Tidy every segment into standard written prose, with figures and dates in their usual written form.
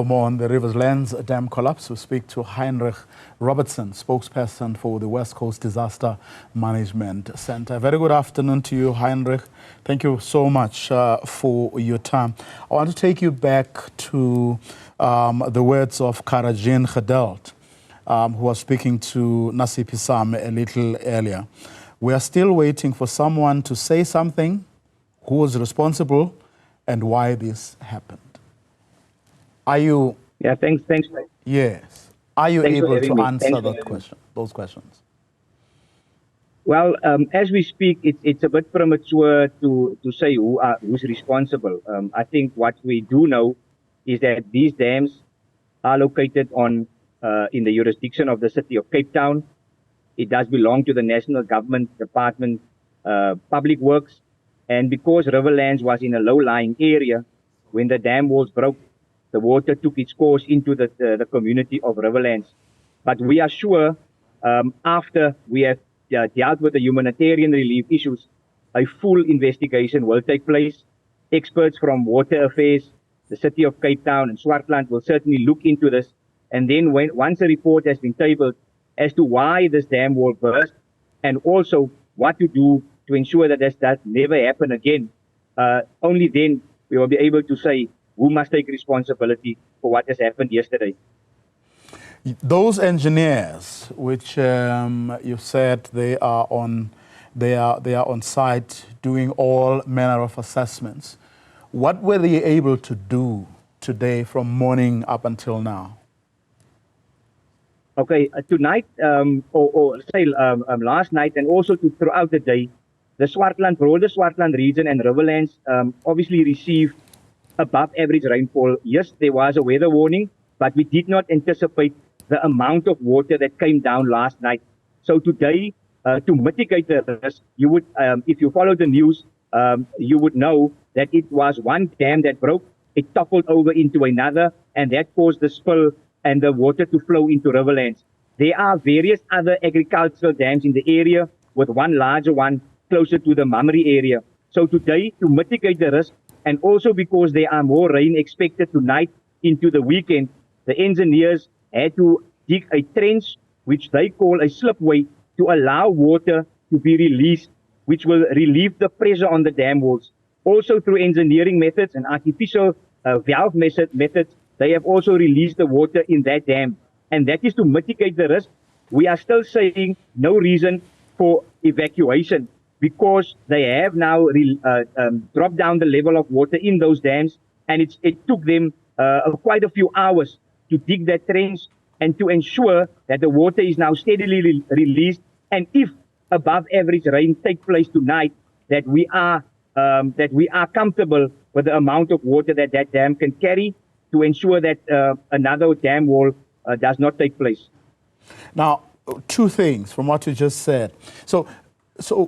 For more on the Riverslands dam collapse, we speak to Heinrich Robertson, spokesperson for the West Coast Disaster Management Center. Very good afternoon to you, Heinrich. Thank you so much for your time. I want to take you back to the words of Karajin Khadelt, who was speaking to Nasi Pisam a little earlier. We are still waiting for someone to say something, who was responsible, and why this happened. Are you? Yeah, thanks. Yes. Are you able to answer those questions? Well, as we speak, it's a bit premature to say who's responsible. I think what we do know is that these dams are located in the jurisdiction of the city of Cape Town. It does belong to the National Government Department, Public Works, and because Riverlands was in a low-lying area, when the dam walls broke, the water took its course into the community of Riverlands. But we are sure after we have dealt with the humanitarian relief issues, a full investigation will take place. Experts from Water Affairs, the City of Cape Town and Swartland will certainly look into this. And then once a report has been tabled as to why this dam wall burst and also what to do to ensure that this does never happen again, only then we will be able to say who must take responsibility for what has happened yesterday. Those engineers, which you said they are on site doing all manner of assessments, what were they able to do today from morning up until now? Okay, tonight, last night, and also throughout the day, the broader Swartland region and Riverlands obviously received above average rainfall. Yes, there was a weather warning, but we did not anticipate the amount of water that came down last night. So today, to mitigate the risk, you would, if you follow the news, you would know that it was one dam that broke, it toppled over into another, and that caused the spill and the water to flow into Riverlands. There are various other agricultural dams in the area, with one larger one closer to the Malmesbury area. So today, to mitigate the risk, and also because there are more rain expected tonight into the weekend, the engineers had to dig a trench, which they call a slipway, to allow water to be released, which will relieve the pressure on the dam walls. Also through engineering methods and artificial valve methods, they have also released the water in that dam. And that is to mitigate the risk. We are still saying no reason for evacuation, because they have now dropped down the level of water in those dams, and it took them quite a few hours to dig that trench and to ensure that the water is now steadily released. And if above average rain takes place tonight, that we are comfortable with the amount of water that dam can carry to ensure that another dam wall does not take place. Now, two things from what you just said. So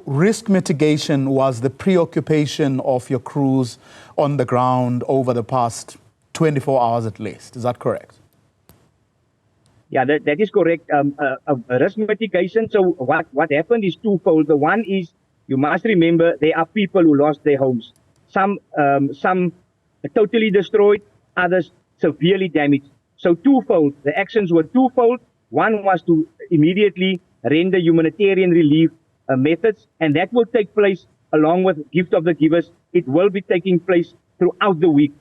risk mitigation was the preoccupation of your crews on the ground over the past 24 hours at least. Is that correct? Yeah, that is correct. Risk mitigation. So what happened is twofold. The one is, you must remember, there are people who lost their homes. Some totally destroyed, others severely damaged. So twofold. The actions were twofold. One was to immediately render humanitarian relief methods, and that will take place along with Gift of the Givers. It will be taking place throughout the week.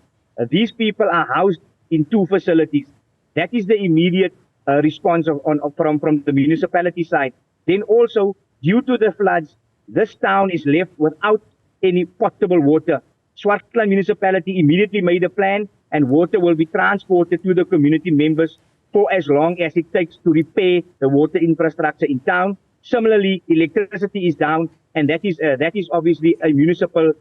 These people are housed in two facilities. That is the immediate response from the municipality side. Then also, due to the floods, this town is left without any potable water. Swartland municipality immediately made a plan, and water will be transported to the community members for as long as it takes to repair the water infrastructure in town. Similarly, electricity is down, and that is obviously a municipal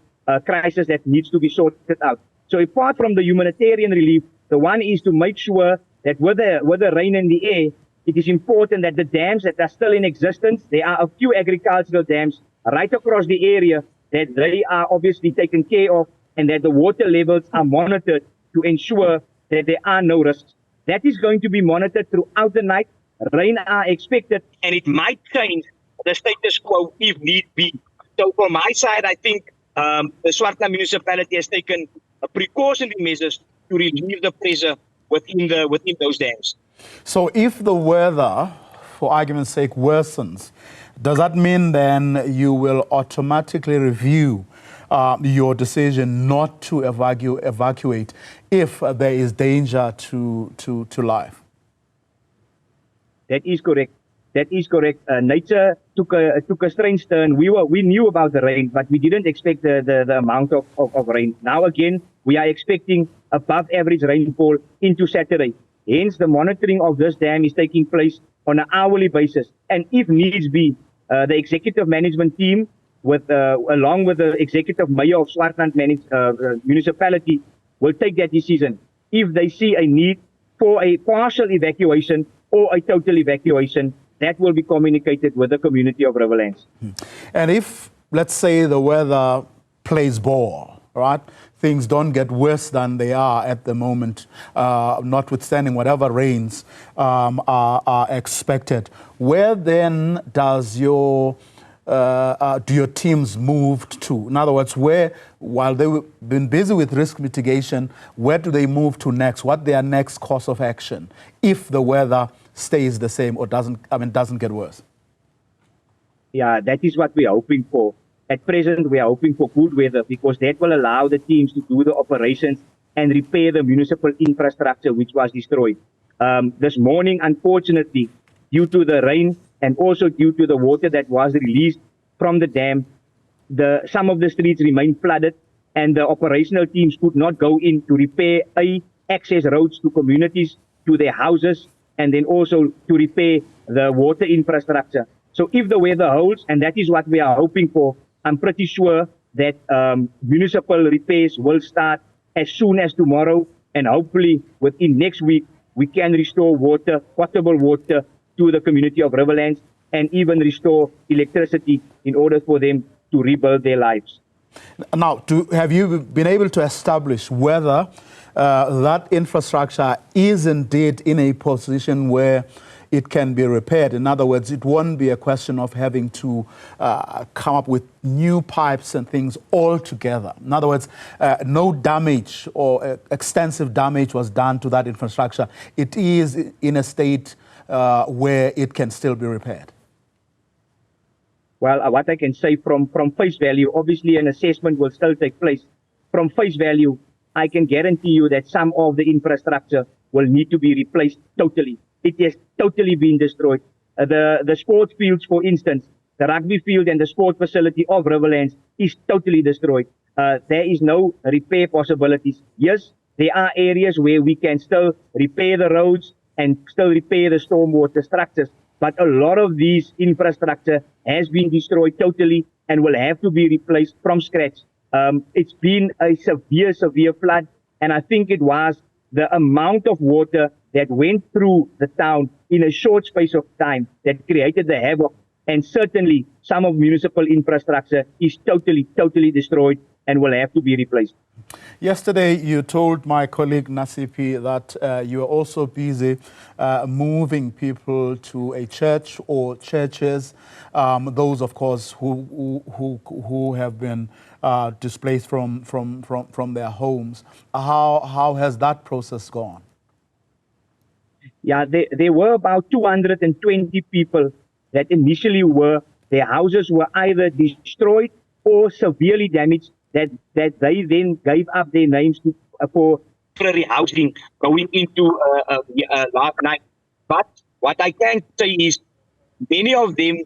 crisis that needs to be sorted out. So apart from the humanitarian relief, the one is to make sure that with the rain in the air, it is important that the dams that are still in existence, there are a few agricultural dams right across the area, that they are obviously taken care of, and that the water levels are monitored to ensure that there are no risks. That is going to be monitored throughout the night. Rain are expected, and it might change the status quo if need be. So from my side, I think the Swartland municipality has taken precautionary measures to relieve the pressure within those dams. So if the weather, for argument's sake, worsens, does that mean then you will automatically review your decision not to evacuate if there is danger to life? That is correct. That is correct. Nature took a strange turn. We knew about the rain, but we didn't expect the amount of rain. Now again, we are expecting above average rainfall into Saturday. Hence, the monitoring of this dam is taking place on an hourly basis. And if needs be, the executive management team, along with the executive mayor of Swartland municipality, will take that decision if they see a need for a partial evacuation or a total evacuation. That will be communicated with the community of Riverlands. And if, let's say, the weather plays ball, right? Things don't get worse than they are at the moment, notwithstanding whatever rains are expected. Where then does do your teams move to? In other words, while they've been busy with risk mitigation, where do they move to next? What their next course of action if the weather stays the same or doesn't get worse? Yeah, that is what we are hoping for. At present, we are hoping for good weather because that will allow the teams to do the operations and repair the municipal infrastructure which was destroyed. This morning, unfortunately, due to the rain and also due to the water that was released from the dam, some of the streets remain flooded and the operational teams could not go in to repair access roads to communities, to their houses, and then also to repair the water infrastructure. So if the weather holds, and that is what we are hoping for, I'm pretty sure that municipal repairs will start as soon as tomorrow, and hopefully within next week, we can restore water, potable water, to the community of Riverlands, and even restore electricity in order for them to rebuild their lives. Now, have you been able to establish whether that infrastructure is indeed in a position where it can be repaired? In other words, it won't be a question of having to come up with new pipes and things altogether. In other words, no damage or extensive damage was done to that infrastructure. It is in a state where it can still be repaired. Well, what I can say from face value, obviously an assessment will still take place. From face value, I can guarantee you that some of the infrastructure will need to be replaced totally. It has totally been destroyed. The sports fields, for instance, the rugby field and the sport facility of Riverlands is totally destroyed. There is no repair possibilities. Yes, there are areas where we can still repair the roads and still repair the stormwater structures. But a lot of these infrastructure has been destroyed totally and will have to be replaced from scratch. It's been a severe flood, and I think it was the amount of water that went through the town in a short space of time that created the havoc. And certainly some of municipal infrastructure is totally destroyed and will have to be replaced. Yesterday, you told my colleague Nasipi that you are also busy moving people to a church or churches, those, of course, who have been displaced from their homes. How has that process gone? Yeah, there were about 220 people that initially their houses were either destroyed or severely damaged, that they then gave up their names for temporary housing going into last night. But what I can say is many of them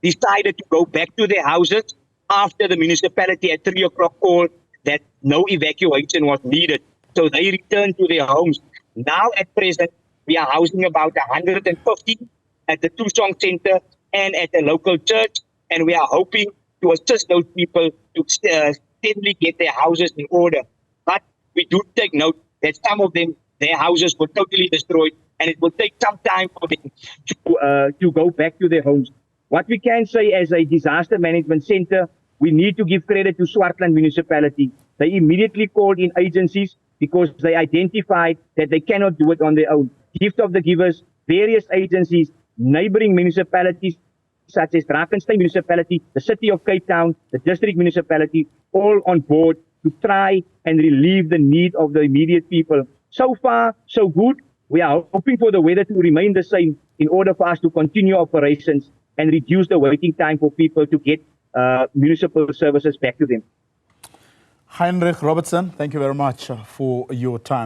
decided to go back to their houses after the municipality at 3 o'clock called that no evacuation was needed. So they returned to their homes. Now at present, we are housing about 150 at the Tusong Center and at the local church, and we are hoping to assist those people to steadily get their houses in order. But we do take note that some of them, their houses were totally destroyed, and it will take some time for them to go back to their homes. What we can say as a disaster management center, we need to give credit to Swartland municipality. They immediately called in agencies because they identified that they cannot do it on their own. Gift of the Givers, various agencies, neighboring municipalities such as Drakensberg municipality, the city of Cape Town, the district municipality, all on board to try and relieve the need of the immediate people. So far, so good. We are hoping for the weather to remain the same in order for us to continue operations and reduce the waiting time for people to get municipal services back to them. Heinrich Robertson, thank you very much for your time.